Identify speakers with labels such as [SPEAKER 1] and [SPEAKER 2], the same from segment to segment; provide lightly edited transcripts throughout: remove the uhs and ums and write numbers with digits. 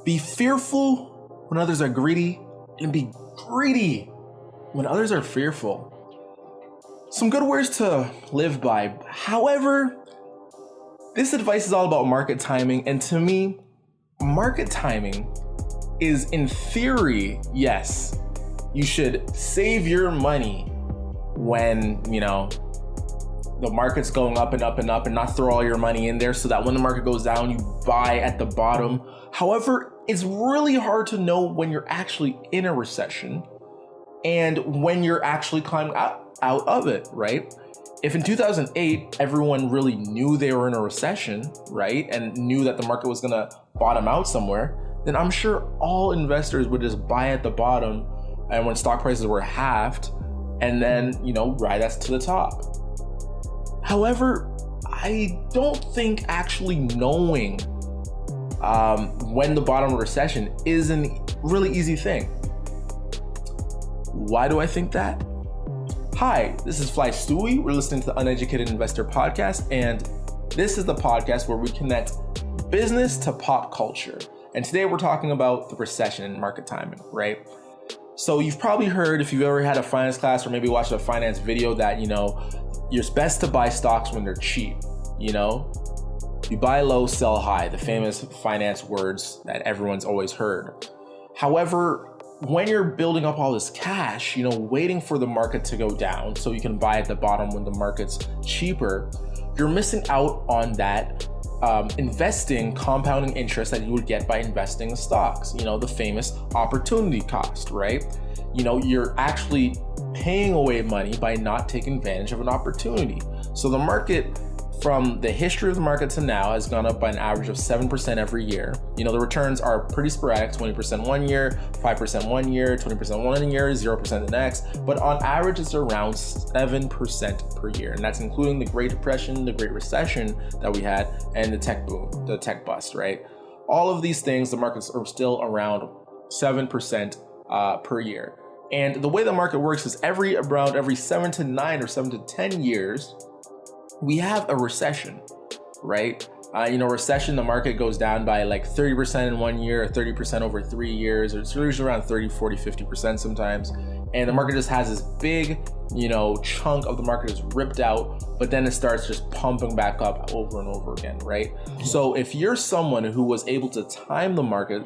[SPEAKER 1] Be fearful when others are greedy, and be greedy when others are fearful. Some good words to live by. However, this advice is all about market timing, and to me, market timing is, in theory, yes, you should save your money when, the market's going up and up and up, and not throw all your money in there so that when the market goes down, you buy at the bottom. However, it's really hard to know when you're actually in a recession and when you're actually climbing out of it, right? If in 2008, everyone really knew they were in a recession, right, and knew that the market was gonna bottom out somewhere, then I'm sure all investors would just buy at the bottom and when stock prices were halved, and then, ride us to the top. However, I don't think actually knowing when the bottom of a recession is a really easy thing. Why do I think that? Hi, this is Flystewie. We're listening to the Uneducated Investor Podcast, and this is the podcast where we connect business to pop culture. And today we're talking about the recession and market timing, right? So you've probably heard, if you've ever had a finance class or maybe watched a finance video, that, it's best to buy stocks when they're cheap, You buy low, sell high, the famous finance words that everyone's always heard. However, when you're building up all this cash, waiting for the market to go down so you can buy at the bottom when the market's cheaper, you're missing out on that investing compounding interest that you would get by investing in stocks, the famous opportunity cost, right? You're actually paying away money by not taking advantage of an opportunity. So the market, from the history of the market to now, has gone up by an average of 7% every year. The returns are pretty sporadic, 20% one year, 5% one year, 20% one year, 0% the next. But on average, it's around 7% per year. And that's including the Great Depression, the Great Recession that we had, and the tech boom, the tech bust, right? All of these things, the markets are still around 7% per year. And the way the market works is around every 7 to 9 or 7 to 10 years, we have a recession, right? Recession, the market goes down by like 30% in 1 year, or 30% over 3 years, or it's usually around 30, 40, 50% sometimes. And the market just has this big, chunk of the market is ripped out, but then it starts just pumping back up over and over again, right? So if you're someone who was able to time the market,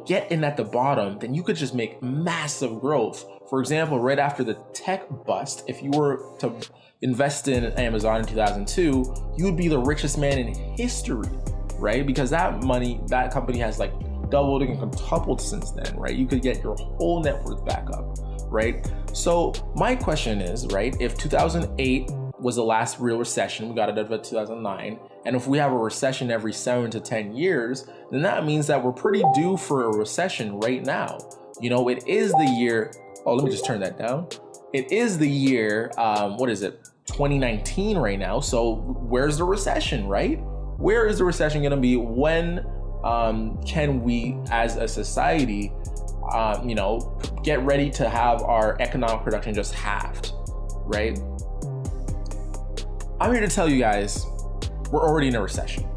[SPEAKER 1] get in at the bottom, then you could just make massive growth. For example, right after the tech bust, if you were to invest in Amazon in 2002, you would be the richest man in history, right? Because that company has like doubled and quintupled since then, right? You could get your whole net worth back up, right? So my question is, right, if 2008 was the last real recession, we got it out of 2009, and if we have a recession every 7 to 10 years, then that means that we're pretty due for a recession right now. It is the year, let me just turn that down. It is the year, 2019 right now. So where's the recession, right? Where is the recession gonna be? When can we as a society, get ready to have our economic production just halved, right? I'm here to tell you guys, we're already in a recession.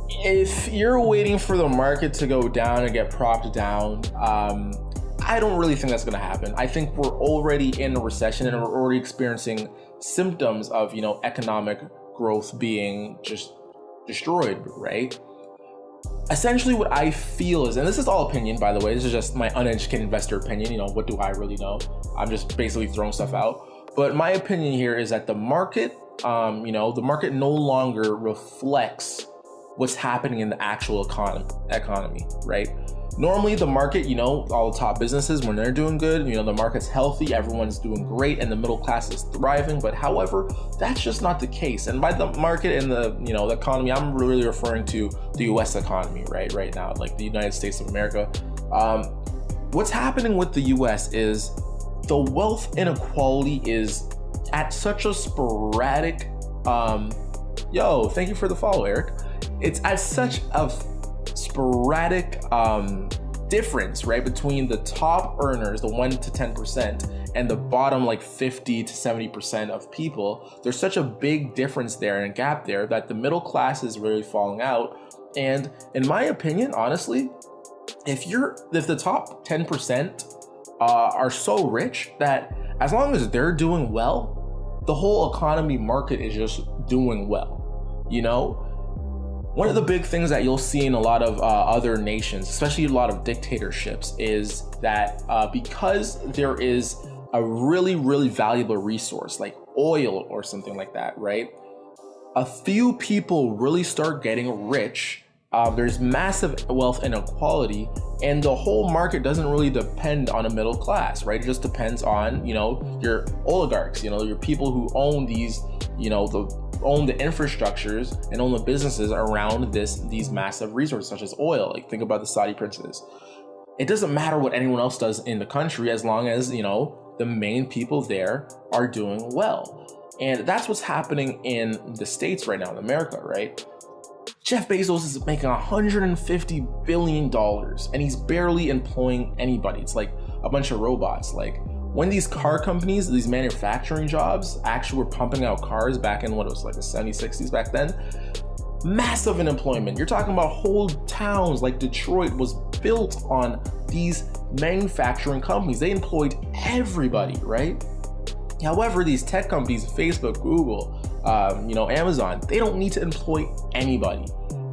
[SPEAKER 1] If you're waiting for the market to go down and get propped down, I don't really think that's going to happen. I think we're already in a recession and we're already experiencing symptoms of, economic growth being just destroyed, right? Essentially what I feel is, and this is all opinion, by the way, this is just my uneducated investor opinion, what do I really know? I'm just basically throwing stuff out. But my opinion here is that the market, the market no longer reflects what's happening in the actual economy, right? Normally the market, all the top businesses, when they're doing good, the market's healthy, everyone's doing great, and the middle class is thriving. But however, that's just not the case. And by the market and the economy, I'm really referring to the US economy, right now, like the United States of America. What's happening with the US is the wealth inequality is at such a sporadic, thank you for the follow, Eric. It's at such a sporadic difference, right, between the top earners, the 1 to 10%, and the bottom like 50 to 70% of people, there's such a big difference there and a gap there that the middle class is really falling out. And in my opinion, honestly, if the top 10% are so rich that as long as they're doing well, the whole economy market is just doing well. You know, one of the big things that you'll see in a lot of other nations, especially a lot of dictatorships, is that because there is a really, really valuable resource like oil or something like that, right? A few people really start getting rich. There's massive wealth inequality, and the whole market doesn't really depend on a middle class, right? It just depends on, you know, your oligarchs, you know, your people who own these, you know, own the infrastructures and own the businesses around these massive resources such as oil. Like, think about the Saudi princes. It doesn't matter what anyone else does in the country as long as, you know, the main people there are doing well. And that's what's happening in the States right now, in America, right? Jeff Bezos is making $150 billion and he's barely employing anybody. It's like a bunch of robots. Like, when these car companies, these manufacturing jobs actually were pumping out cars back in what it was like the 70s, 60s back then, massive unemployment. You're talking about whole towns like Detroit was built on these manufacturing companies. They employed everybody, right? However, these tech companies, Facebook, Google, you know, Amazon, they don't need to employ anybody.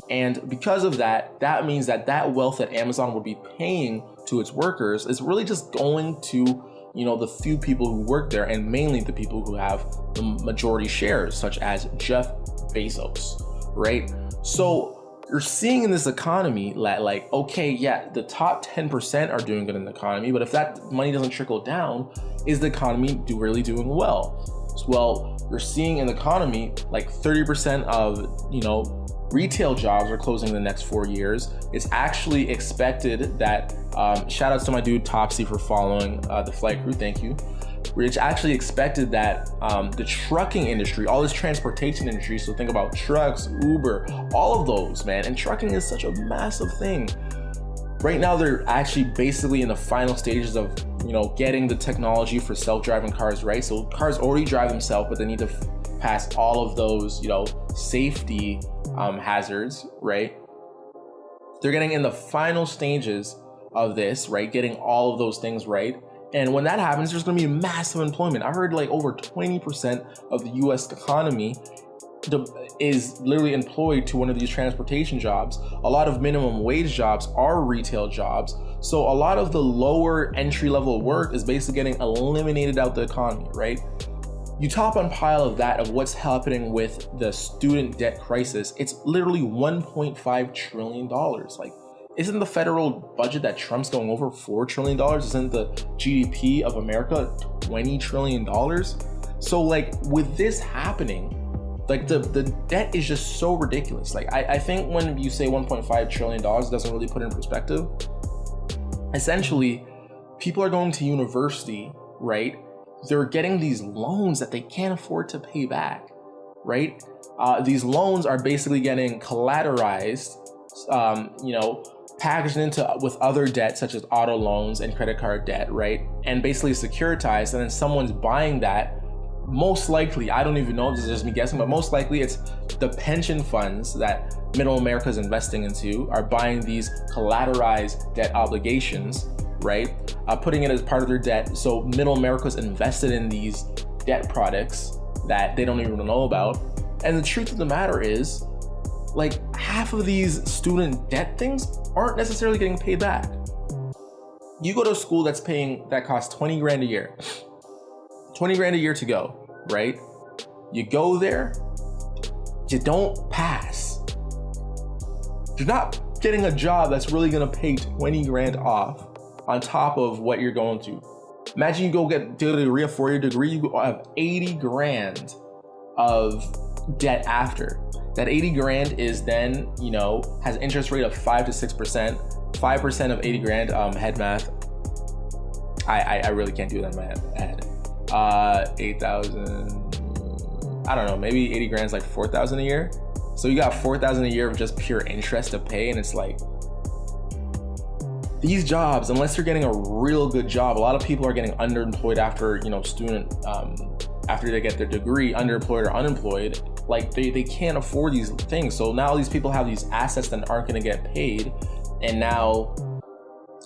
[SPEAKER 1] And because of that, that means that wealth that Amazon would be paying to its workers is really just going to, you know, the few people who work there, and mainly the people who have the majority shares, such as Jeff Bezos, right? So you're seeing in this economy that, like, okay, yeah, the top 10% are doing good in the economy, but if that money doesn't trickle down, is the economy really doing well? Well, you're seeing in the economy like 30% of, you know, retail jobs are closing in the next 4 years. It's actually expected that, shout outs to my dude Topsy for following the flight crew, thank you. It's actually expected that the trucking industry, all this transportation industry, so think about trucks, Uber, all of those, man, and trucking is such a massive thing. Right now, they're actually basically in the final stages of, you know, getting the technology for self-driving cars, right? So cars already drive themselves, but they need to pass all of those, you know, safety hazards, right? They're getting in the final stages of this, right? Getting all of those things right. And when that happens, there's going to be massive employment. I heard like over 20% of the US economy is literally employed to one of these transportation jobs. A lot of minimum wage jobs are retail jobs. So a lot of the lower entry level work is basically getting eliminated out the economy, right? You top on pile of that of what's happening with the student debt crisis. It's literally $1.5 trillion. Like, isn't the federal budget that Trump's going over $4 trillion? Isn't the GDP of America $20 trillion? So like, with this happening, like the debt is just so ridiculous. Like, I think when you say $1.5 trillion, it doesn't really put it in perspective. Essentially, people are going to university, right? They're getting these loans that they can't afford to pay back, right? These loans are basically getting collateralized, you know, packaged into with other debt such as auto loans and credit card debt, right? And basically securitized, and then someone's buying that. Most likely, I don't even know, this is just me guessing, but most likely it's the pension funds that middle America is investing into are buying these collateralized debt obligations, right? Putting it as part of their debt. So middle America's invested in these debt products that they don't even know about. And the truth of the matter is, like, half of these student debt things aren't necessarily getting paid back. You go to a school that costs 20 grand a year. 20 grand a year to go, right? You go there, you don't pass. You're not getting a job that's really gonna pay 20 grand off on top of what you're going to. Imagine you go get a degree, a 4-year degree, you have 80 grand of debt after. That 80 grand is then, you know, has an interest rate of 5 to 6%, 5% of 80 grand, head math. I really can't do that in my head. 8,000, I don't know, maybe 80 grand is like 4,000 a year. So you got 4,000 a year of just pure interest to pay, and it's like, these jobs, unless you're getting a real good job, a lot of people are getting underemployed after, after they get their degree, underemployed or unemployed. Like they can't afford these things. So now these people have these assets that aren't going to get paid. And now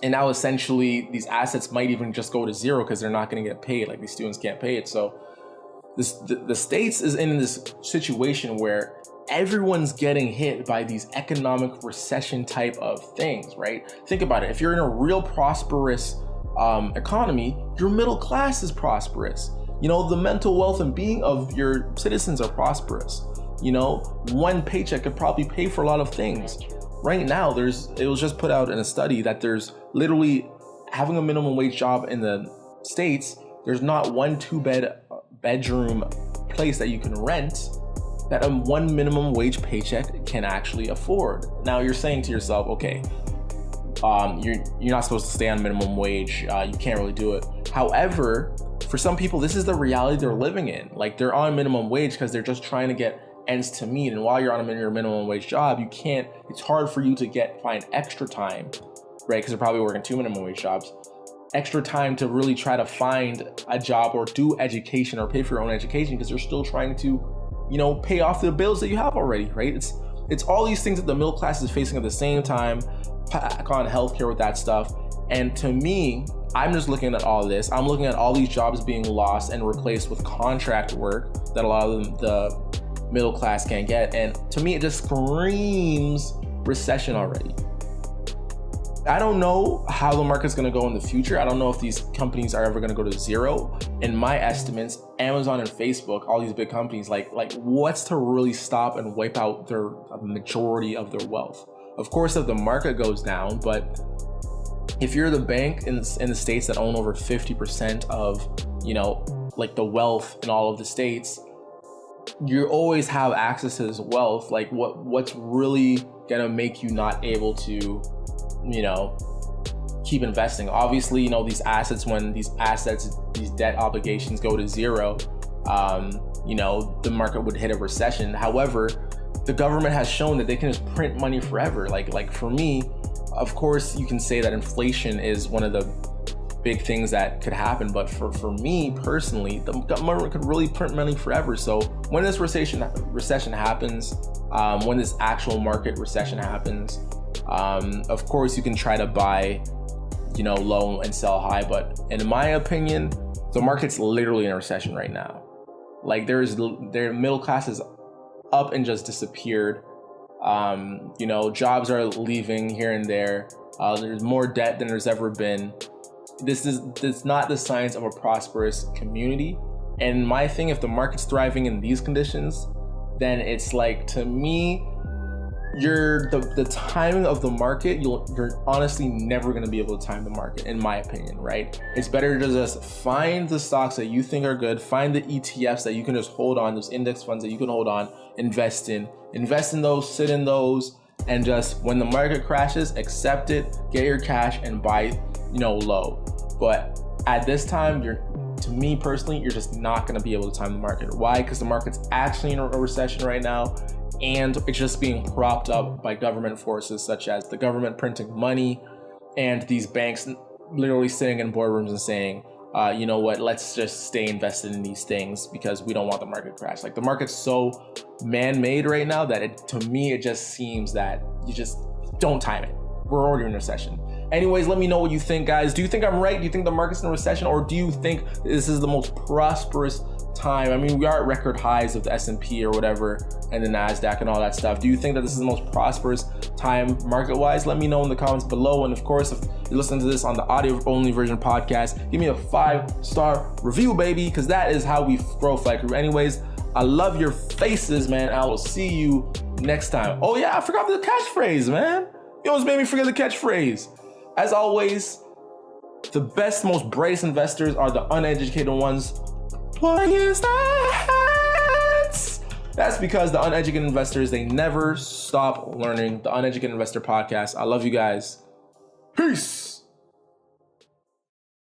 [SPEAKER 1] essentially these assets might even just go to zero because they're not going to get paid. Like these students can't pay it. So the States is in this situation where everyone's getting hit by these economic recession type of things, right? Think about it. If you're in a real prosperous economy, your middle class is prosperous. The mental wealth and being of your citizens are prosperous. One paycheck could probably pay for a lot of things. Right now, it was just put out in a study that there's literally having a minimum wage job in the States. There's not one 2-bedroom place that you can rent that a one minimum wage paycheck can actually afford. Now you're saying to yourself, okay, you're not supposed to stay on minimum wage. You can't really do it. However, for some people, this is the reality they're living in. Like they're on minimum wage because they're just trying to get ends to meet. And while you're on your minimum wage job, it's hard for you to find extra time, right? Because they're probably working 2 minimum wage jobs. Extra time to really try to find a job or do education or pay for your own education because you're still trying to, pay off the bills that you have already, right? It's all these things that the middle class is facing at the same time, pack on healthcare with that stuff. And to me, I'm just looking at all this. I'm looking at all these jobs being lost and replaced with contract work that a lot of the middle class can't get. And to me, it just screams recession already. I don't know how the market's going to go in the future. I don't know if these companies are ever going to go to zero. In my estimates, Amazon and Facebook, all these big companies, like what's to really stop and wipe out their majority of their wealth? Of course, if the market goes down, but if you're the bank in the States that own over 50% of, the wealth in all of the states, you always have access to this wealth. Like what's really going to make you not able to, keep investing? Obviously, these assets, when these debt obligations go to zero, the market would hit a recession. However, the government has shown that they can just print money forever. Like for me, of course, you can say that inflation is one of the big things that could happen. But for me personally, the government could really print money forever. So when this recession happens, when this actual market recession happens, of course you can try to buy, low and sell high. But in my opinion, the market's literally in a recession right now. Like their middle class is up and just disappeared. Jobs are leaving here and there. There's more debt than there's ever been. This is not the signs of a prosperous community. And my thing, if the market's thriving in these conditions, then it's like, to me, the timing of the market, you're honestly never going to be able to time the market, in my opinion, right? It's better to just find the stocks that you think are good, find the ETFs that you can just hold on, those index funds that you can hold on, invest in those, sit in those, and just when the market crashes, accept it, get your cash and buy, low. But at this time, to me personally, you're just not going to be able to time the market. Why? Because the market's actually in a recession right now, and it's just being propped up by government forces, such as the government printing money and these banks literally sitting in boardrooms and saying, you know what, let's just stay invested in these things because we don't want the market to crash. Like the market's so man-made right now that to me, it just seems that you just don't time it. We're already in a recession. Anyways, let me know what you think, guys. Do you think I'm right? Do you think the market's in a recession, or do you think this is the most prosperous time? I mean, we are at record highs of the S&P or whatever, and the NASDAQ and all that stuff. Do you think that this is the most prosperous time market-wise? Let me know in the comments below. And of course, if you're listening to this on the audio-only version podcast, give me a 5-star review, baby, because that is how we grow Flight Crew. Anyways, I love your faces, man. I will see you next time. Oh yeah, I forgot the catchphrase, man. You almost made me forget the catchphrase. As always, the best, most brightest investors are the uneducated ones. Why is that? That's because the uneducated investors, they never stop learning. The Uneducated Investor Podcast. I love you guys. Peace.